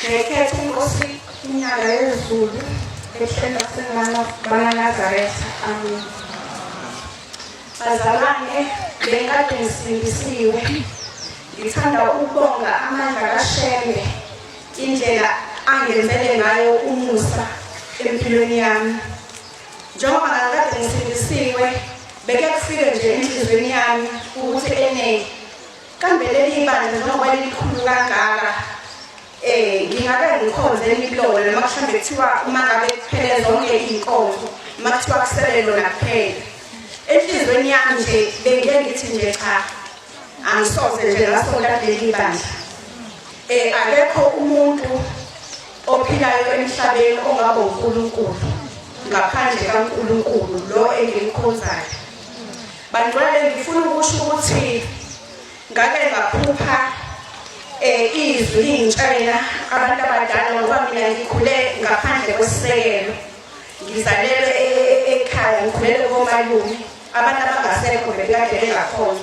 ngekhetha uNkosi inyanga yezulu ehlelwa seNazaretha. Amen. Bazalwane, bekade ngisindisiwe. Ngithanda ukubonga amandla kaShembe indlela angenzele ngayo umusa empilweni yami. Njengoba ngakade ngisindisiwe, beke kufike nje enhlizweni yami ukuthi kambe leli bandla njengoba likhulu kangaka ngingake ngikhonze imilomo noma mhlawumbe kuthiwa uma ngabe kuphele zonke iy'nkonzo uma kuthiwa kusele lona kuphela. Enhlizweni yami nje bengeke ngithi nje cha, angisoze nje ngasonta leli bandla. Akekho umuntu ophilayo emhlabeni ongaba uNkulunkulu ngaphandle kaNkulunkulu lo engimkhonzayo. Bangcwele, ngifuna ukusho ukuthi ngake ngaphupha izwi lingitshela abantu abadala ngoba mina ngikhule ngaphandle kwesisekelo. Ngizalelwe ekhaya, ngikhulele komalume abantu abangasekho bekade bengakhona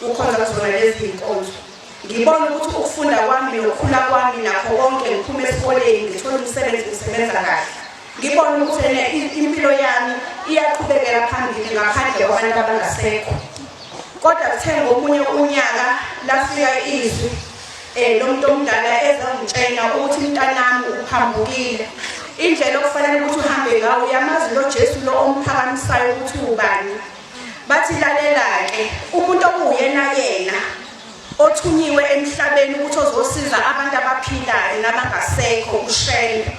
ukhonza zona lezi zinkonzo. Ngibona ukuthi ukufunda kwami nokukhula kwami nakho konke ngiphume esikoleni ngithola umsebenzi ngisebenza kahle. Ngibona ukuthi impilo yami iyaqhubekela phambili ngaphandle kwabantu abangasekho. Kodwa kuthe ngomunye unyaka lafika izwi lomuntu omdala ezangitshela ukuthi mntanami uphambukile. Indlela okufanele ukuthi uhambe ngayo uyamazi lo Jesu lo omphakamisayo ukuthi ubani. Bathi lalela-ke, umuntu okuyena yena othunyiwe emhlabeni ukuthi ozosiza abantu abaphilayo nabangasekho uShembe.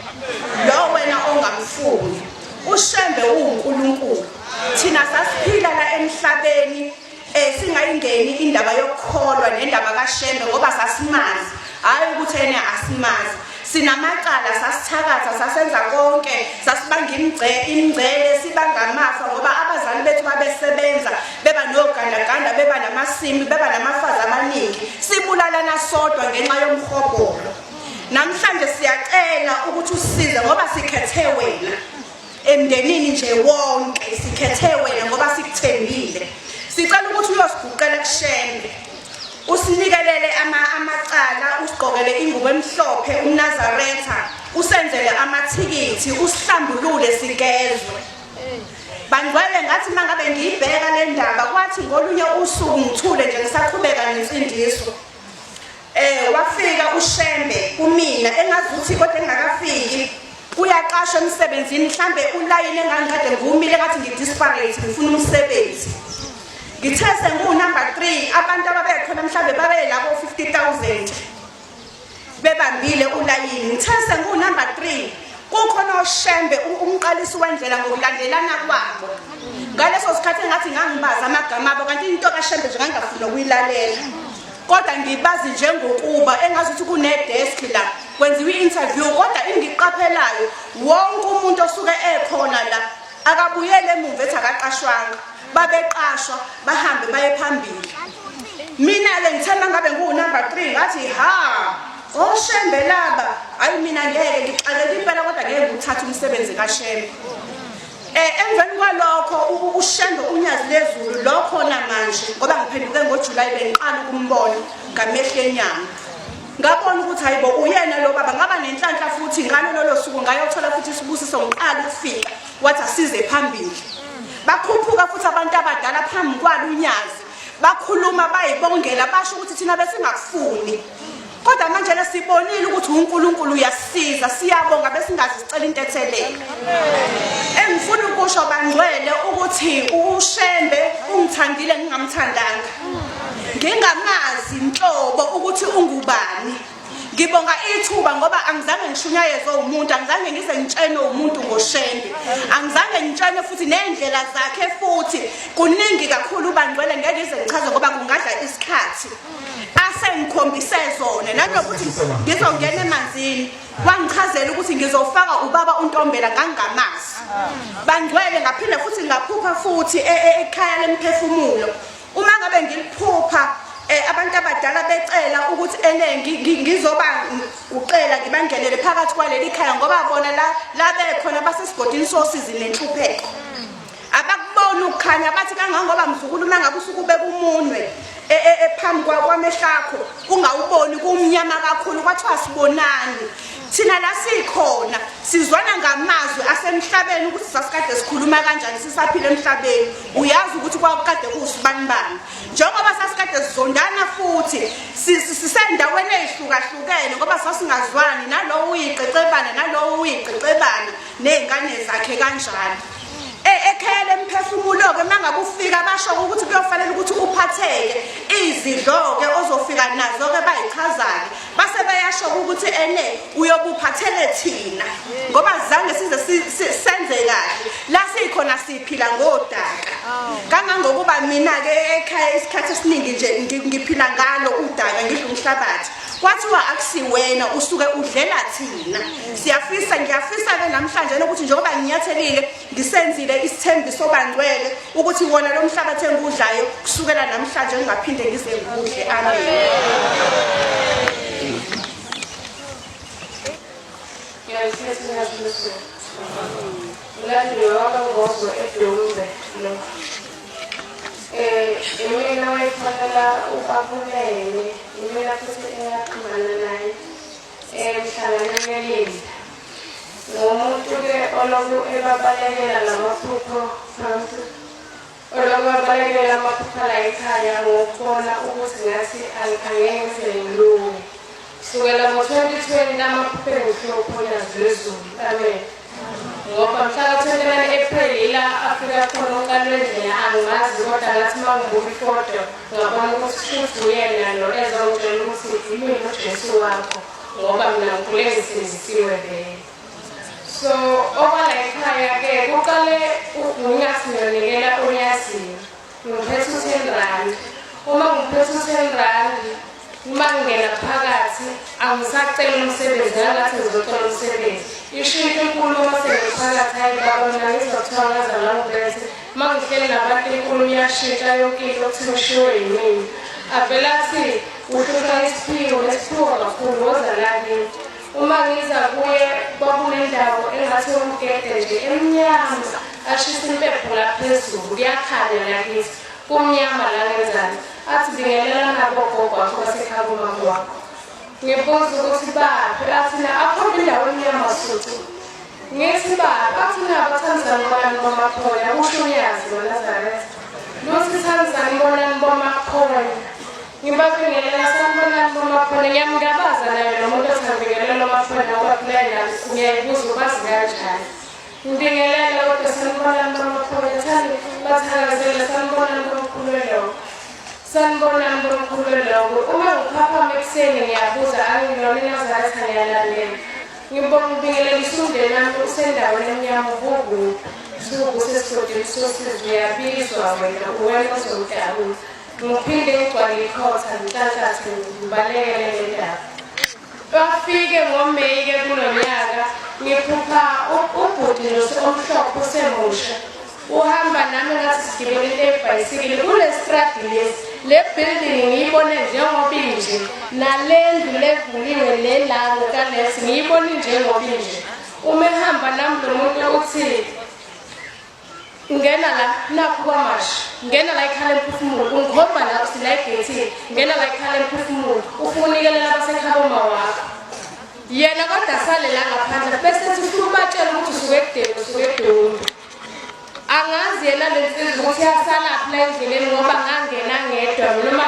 Lo wena ongamfuni, uShembe uNkulunkulu. Thina sasiphila la emhlabeni singayingeni indaba yokukholwa nendaba kaShembe ngoba sasimazi, hayi ukuthi yena asimazi. Sinamacala, sasithakatha, sasenza konke, sasibanga imingcele, sibanga amafa ngoba abazali bethu babesebenza, beba nogandaganda, beba namasimi, beba namafazi amaningi. Sibulalana sodwa ngenxa yomhobholo. Namhlanje siyacela ukuthi usisize ngoba sikhethe wena. Emndenini nje wonke sikhethe wena ngoba sikuthembile. Sicela ukuthi uyosiguqela kuShembe. Usinikelele amacala, usigqokele ingubo emhlophe uNazaretha, usenzele amathikithi, usihlambulule sigezwe. Bangcwele, ngathi mangabe ngiyibheka le ndaba kwathi ngolunye usuku ngithule nje ngisaqhubeka nensindiso. Wafika uShembe kumina engazuthi kodwa engakafiki uyaqashwa emsebenzini, mhlambe ulayini engangikade ngumile ngathi ngidisparate ngifuna umsebenzi. Ngithe sengu-number 3 abantu ababekhona mhlambe babelabo 50,000 bebambile ulayini. Ngithe sengu-number 3 kukhona uShembe umqalisi wendlela ngokulandelana kwabo. Ngaleso sikhathi engathi ngangibaza amagama abo kanti into kaShembe nje ngangafuna ukuyilalela. Kodwa ngibazi njengokuba engazuthi kune-desk la kwenziwa i-interview, kodwa engiqaphelayo wonke umuntu osuke ekhona la akabuyele emuva ethi akaqashwanga. Babeqashwa bahambe baye phambili. Mina-ke ngithanda ngabe ngu-number 3 ngathi oShembe laba, hayi mina ngeke ngixakele impela kodwa ngeke nguthathe umsebenzi kaShembe. Emveni kwalokho uShembe unyazi lezulu lo khona manje ngoba ngiphenduke ngoJulayi bengiqala ukumbona ngamehlo enyama. Ngabona ukuthi hayibo uyena lo baba, ngaba nenhlanhla futhi ngalo lolo suku ngayothola futhi isibusiso ngiqala ukufika wathi asize phambili. Bakhuphuka futhi abantu abadala phambi kwalo unyazi, bakhuluma bayibongela basho ukuthi thina besingakufuni. Kodwa manje lesibonile ukuthi uNkulunkulu uyasiza, siyabonga besingazi sicela into ethelele. Engifuna ukusho bangcwele ukuthi uShembe ungithandile ngingamthandanga. Ngingamazi inhlobo ukuthi ungubani. Ngibonga ithuba ngoba angizange ngishunyayezwe umuntu, angizange ngize ngitshene umuntu ngoShembe. Angizange ngitshene futhi nendlela zakhe futhi kuningi kakhulu bangcwele ngeke ngize ngichaze ngoba kungadla isikhathi. Asengikhombise zona nanokuthi ngizongena emanzini wangichazela ukuthi ngizofaka ubaba uNtombela ngangamazi. Bangcwele ngaphinde futhi ngaphupha futhi ekhaya lemphefumulo. Uma ngabe ngiliphupha abantu abadala becela ukuthi ngizoba ucela ngibangenele phakathi kwaleli khaya ngoba bona la bekhona basesigodini sosizi nenhlupheko. Abakubona ukukhanya bathi kangangoba mzukulu mangabe usukubeka umunwe phambi kwamehlakho ungawuboni kumnyama kakhulu kwathiwa sibonani. thina la sikhona sizwana ngamazwi asemhlabeni ukuthi sasikade sikhuluma kanjani sisaphila emhlabeni uyazi ukuthi kwakade kusibanibani njengoba sasikade sizondana futhi sisendaweni ezihlukahlukene ngoba sasingazwani nalowo uyiqeqebana nalowo uyiqeqebana nezingane zakhe kanjani ekhele emphefumulo ke mangabe ufika basho ukuthi kuyofanele ukuthi uphatheke izidlo ke ozofika nazo ke bayichazake base bayasho ukuthi ene uyobuphathele thina ngoba zange size senze kahle la sikhona siphila ngodaka kangangokuba mina ke ekhaya isikhathi esiningi nje ngiphila ngalo udaka ngidla umhlabathi kwathiwa akusiwena usuke udlela thina ngiyafisa ke namhlanje ukuthi njengoba nginyathelile ngisenzile isithembiso bangcwele ukuthi wona lo mhlabathi engudlayo kusukela namhlanje ngingaphinde ngize ngudle amen Imina wayifanela ubabulele imina futhi eyaxhumana naye emhlanganweni ngomuntu ke oloku ebabalekela ngamaphupho phansi oloku ebabalekela amaphupho la ekhaya ngokubona ukuthi ngathi angeke ngilunge sukela ngo-2020 amaphupho engihlupho yazezulu amen ngoba mhla ka-29 April ila Afrika khona ukalwendlela angimazi kodwa ngathi uma ngibuka ifoto ngabona ukuthi futhi uyena lo ezongitshela ukuthi yimina uJesu wakho ngoba mina ngikhule ngisindisiwe vele so okwala ekhaya-ke kuqale unyathi ngiyonikela onyathini ngiphethe u-10 uma ngiphethe u-10 uma ngingena phakathi angisacela umsebenzi ngathi ngizocela umsebenzi ishintsho inkulumo sengiphakathi hayi babona ngizothokaza la ngibethe uma ngihleli nabantu inkulumo iyashintsha yonke into okuthi ngishiwo yimina avela athi uhluka isiphiwo nesiphiwo kakhulu woza la kimi uma ngiza kuye kwakunendawo engathi umgede nje emnyama ashisa impepho la phezulu kuyakhanya lakithi kumnyama la ngenzani athi bingelela nabo gogo wakho basekhaya bomama wakho ngibuza ukuthi baphi athina akho indawo emnyama suthi ngithi baphi athina abathanzani bonani bomakhona usho uyazi noNazaretha luthi thanzani bonani bomakhona ngibabingelela sanibonani bomakhona ngiyamngabaza nayo nomuntu othabingelela bomakhona ngoba phela ngiyayibuza ubazi kanjani ngibingelela kodwa sanibonani bomakhona thani bathakazela sanibonani bomkhulelo sanibonani bomkhulelo uma ngiphaphama ekuseni ngiyabuza angilona iNazaretha ngiyalalela ngibonga ngibingelela isundeni nami usendaweni emnyama ukukuphi sukusesigodini sosizi uyabizwa wena ozomdabula ngiphinde ngigcwale ikhotha ngihlahlahle ngibalekele le ndaba bafike ngoMeyi-ke kulo nyaka ngiphupha ubhuti omhlophe usemusha uhamba nami ngathi sigibele lebhayisikili kule stradi lesi le building ngiyibone njengoba inje nalendlu levuliwe lelango kalesi ngiyibone njengoba inje uma ehamba nami lo muntu uthi ngena la napho kwamashi ngena la ikhala emphefumulo ungikhomba la sila egethini ngena la ikhala emphefumulo ufuna unikelela abasekhaya wakho yena kodwa sale la ngaphandle bese ufuna ubatshela ukuthi usuke ekudeni usuke edolobheni angazi yena lensizwa ukuthi yasala phi la endleleni ngoba ngangena ngedwa noma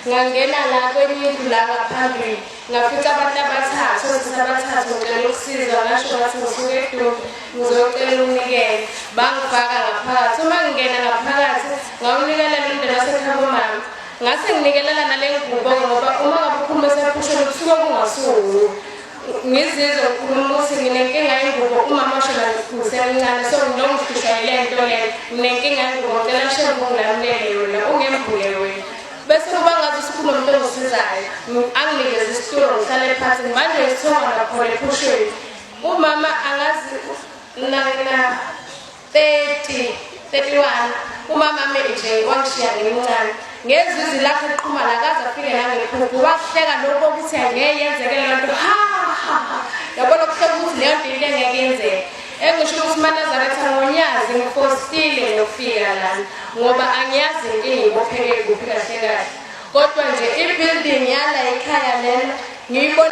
ngangena la kwenye indlu la ngaphambili ngafica abantu abathathu ngicela ukusizwa ngasho ngathi ngisuke edolobheni ngizocela unikele bangifaka ngaphakathi uma ngingena ngaphakathi ngawunikelela umndeni wasekhaya bomama ngase nginikelela nale ngubo ngoba uma ngabe ukhuluma esephusheni kusuke kungasuwo ngizizwe ukukhuluma ukuthi nginenkinga yengubo umama washona ngisemncane so ngilongifishayele into leyo nginenkinga yengubo ngicela shebe ungilamulele yona ungembule wena bese kuba ngathi usukhuluma umuntu ongisizayo anginikeze isitulo ngihlale phansi manje ngithonga ngakhona ephusheni umama angazi na 31 umama nje wangishiya ngimncane ngezizi lakhe liqhuma la kaze afike nangephupho wahleka lokho ukuthi angeke yenzeke lento yabona ukuhleka ukuthi leyo nto ile ngeke yenzeke engisho ukuthi uNazaretha ngonyazi ngifostile nofika la ngoba angiyazi ngiyibopheke kuphi kahle kahle kodwa nje ibuilding yala ekhaya lena ngiyibona